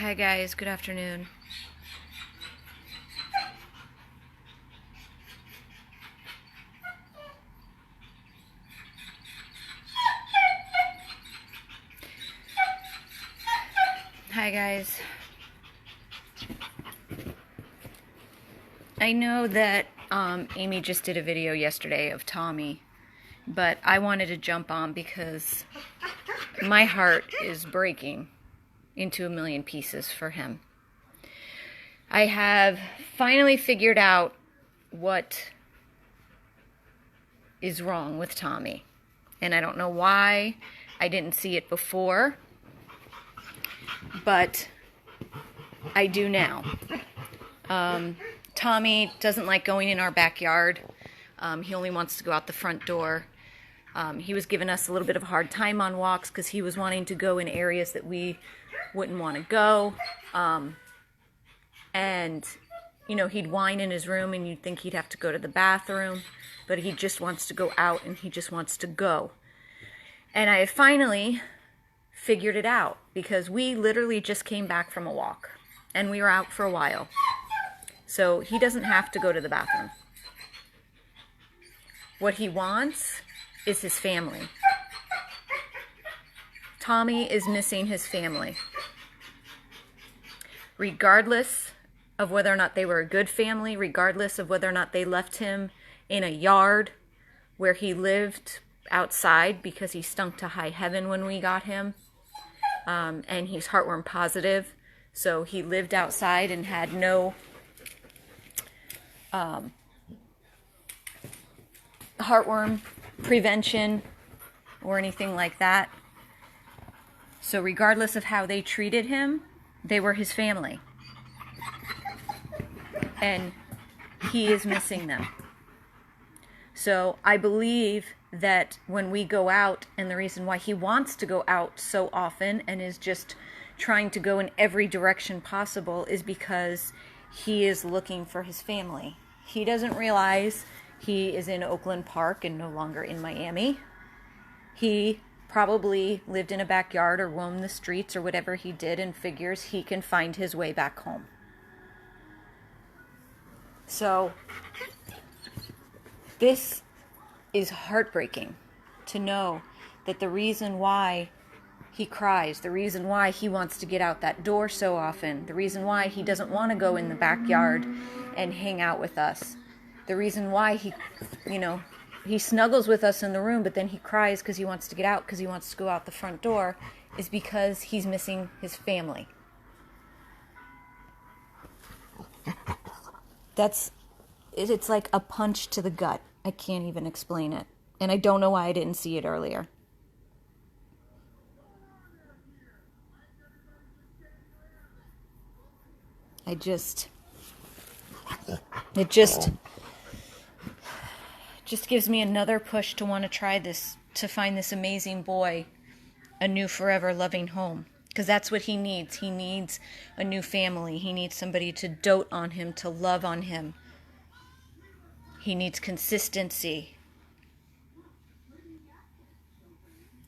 Hi guys, good afternoon. Hi guys. I know that Amy just did a video yesterday of Tommy, but I wanted to jump on because my heart is breaking into a million pieces for him. I have finally figured out what is wrong with Tommy, and I don't know why I didn't see it before, but I do now. Tommy doesn't like going in our backyard. He only wants to go out the front door. He was giving us a little bit of a hard time on walks because he was wanting to go in areas that we wouldn't want to go. And, you know, he'd whine in his room and you'd think he'd have to go to the bathroom, but he just wants to go out and he just wants to go. And I finally figured it out because we literally just came back from a walk and we were out for a while. So he doesn't have to go to the bathroom. What he wants is his family. Tommy is missing his family. Regardless of whether or not they were a good family, regardless of whether or not they left him in a yard where he lived outside because he stunk to high heaven when we got him, and he's heartworm positive, so he lived outside and had no heartworm prevention or anything like that. So regardless of how they treated him, they were his family. And he is missing them. So I believe that when we go out, and the reason why he wants to go out so often and is just trying to go in every direction possible is because he is looking for his family. He doesn't realize he is in Oakland Park and no longer in Miami. He probably lived in a backyard or roamed the streets or whatever he did and figures he can find his way back home. So this is heartbreaking to know that the reason why he cries, the reason why he wants to get out that door so often, the reason why he doesn't want to go in the backyard and hang out with us, the reason why he snuggles with us in the room, but then he cries because he wants to get out, because he wants to go out the front door, is because he's missing his family. It's like a punch to the gut. I can't even explain it. And I don't know why I didn't see it earlier. It just gives me another push to want to try this, to find this amazing boy a new forever loving home. Because that's what he needs. He needs a new family. He needs somebody to dote on him, to love on him. He needs consistency.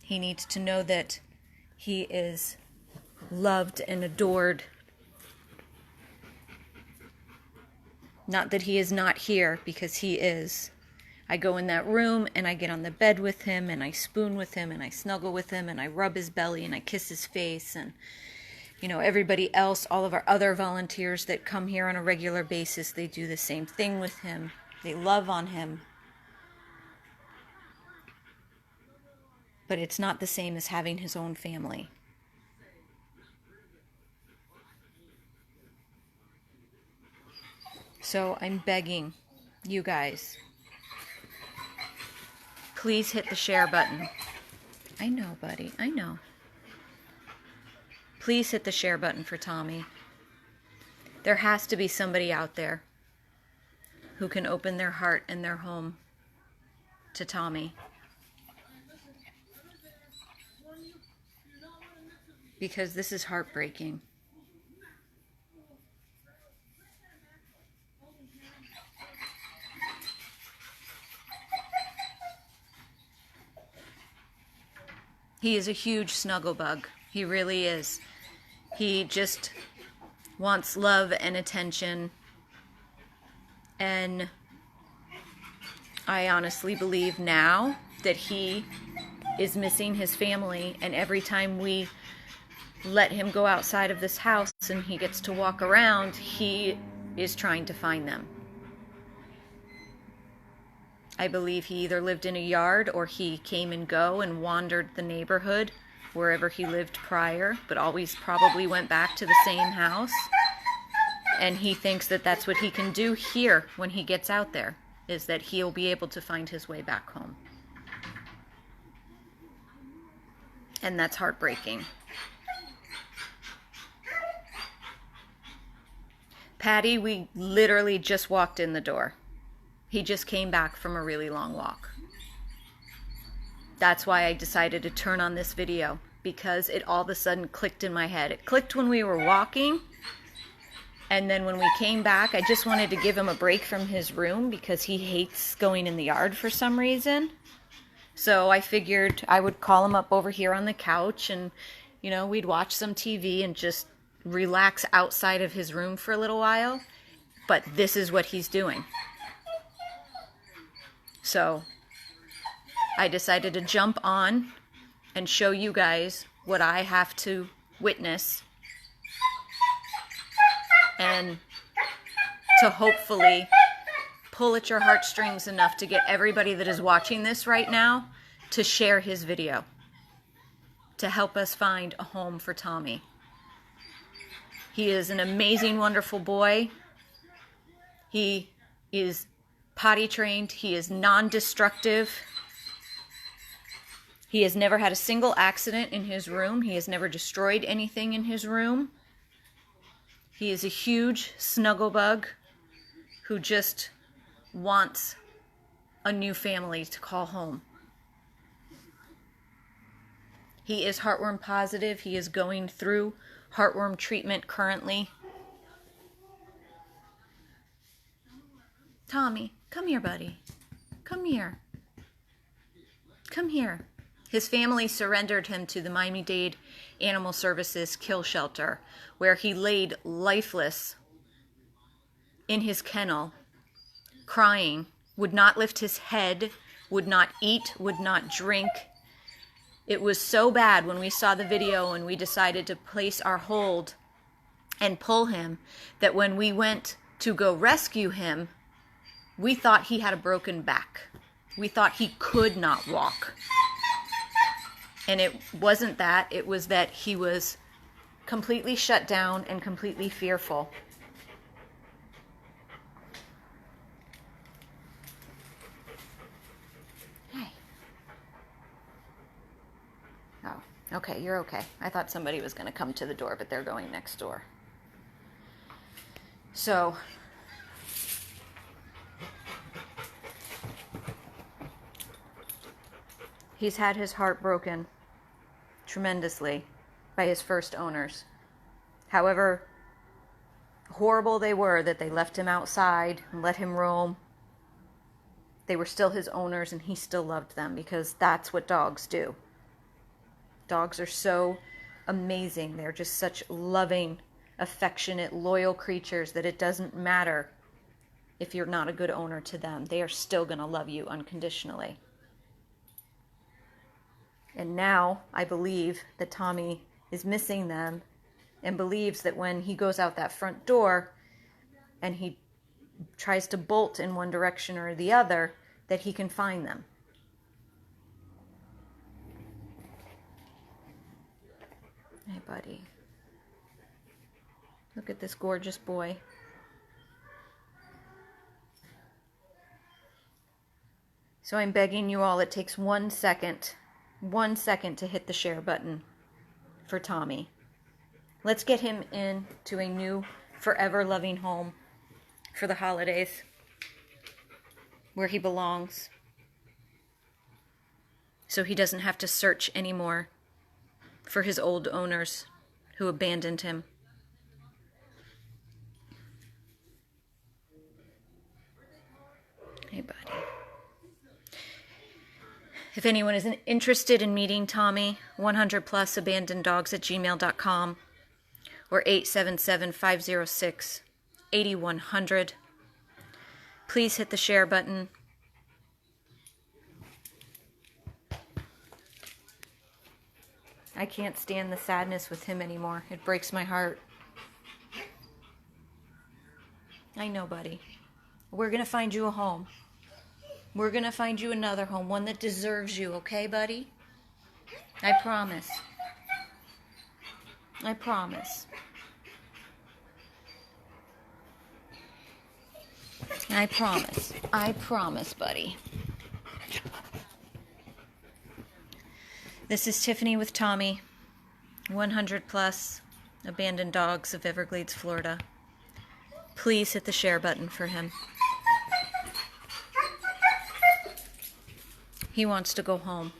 He needs to know that he is loved and adored. Not that he is not here, because he is. I go in that room and I get on the bed with him and I spoon with him and I snuggle with him and I rub his belly and I kiss his face, and everybody else, all of our other volunteers that come here on a regular basis, they do the same thing with him. They love on him. But it's not the same as having his own family. So I'm begging you guys, please hit the share button. I know, buddy, I know. Please hit the share button for Tommy. There has to be somebody out there who can open their heart and their home to Tommy. Because this is heartbreaking. He is a huge snuggle bug. He really is. He just wants love and attention. And I honestly believe now that he is missing his family, and every time we let him go outside of this house and he gets to walk around, he is trying to find them. I believe he either lived in a yard or he came and go and wandered the neighborhood wherever he lived prior, but always probably went back to the same house. And he thinks that that's what he can do here when he gets out there, is that he'll be able to find his way back home. And that's heartbreaking. Patty, we literally just walked in the door. He just came back from a really long walk. That's why I decided to turn on this video, because it all of a sudden clicked in my head. It clicked when we were walking, and then when we came back, I just wanted to give him a break from his room because he hates going in the yard for some reason. So I figured I would call him up over here on the couch and, we'd watch some TV and just relax outside of his room for a little while. But this is what he's doing. So I decided to jump on and show you guys what I have to witness, and to hopefully pull at your heartstrings enough to get everybody that is watching this right now to share his video, to help us find a home for Tommy. He is an amazing, wonderful boy. He is potty trained. He is non-destructive. He has never had a single accident in his room. He has never destroyed anything in his room. He is a huge snuggle bug who just wants a new family to call home. He is heartworm positive. He is going through heartworm treatment currently. Tommy, come here, buddy. Come here. Come here. His family surrendered him to the Miami-Dade Animal Services kill shelter, where he laid lifeless in his kennel, crying, would not lift his head, would not eat, would not drink. It was so bad when we saw the video and we decided to place our hold and pull him, that when we went to go rescue him, we thought he had a broken back. We thought he could not walk. And it wasn't that. It was that he was completely shut down and completely fearful. Hey. Oh, okay, you're okay. I thought somebody was going to come to the door, but they're going next door. So, he's had his heart broken tremendously by his first owners. However horrible they were, that they left him outside and let him roam, they were still his owners, and he still loved them, because that's what dogs do. Dogs are so amazing. They're just such loving, affectionate, loyal creatures that it doesn't matter if you're not a good owner to them. They are still going to love you unconditionally. And now I believe that Tommy is missing them, and believes that when he goes out that front door and he tries to bolt in one direction or the other, that he can find them. Hey, buddy. Look at this gorgeous boy. So I'm begging you all, it takes 1 second to hit the share button for Tommy. Let's get him into a new, forever loving home for the holidays, where he belongs, so he doesn't have to search anymore for his old owners who abandoned him. Hey, buddy. If anyone is interested in meeting Tommy, 100plusabandoneddogs@gmail.com, or 877-506-8100. Please hit the share button. I can't stand the sadness with him anymore. It breaks my heart. I know, buddy. We're going to find you a home. We're going to find you another home, one that deserves you, okay, buddy? I promise. I promise. I promise. I promise, buddy. This is Tiffany with Tommy, 100 plus abandoned dogs of Everglades, Florida. Please hit the share button for him. He wants to go home.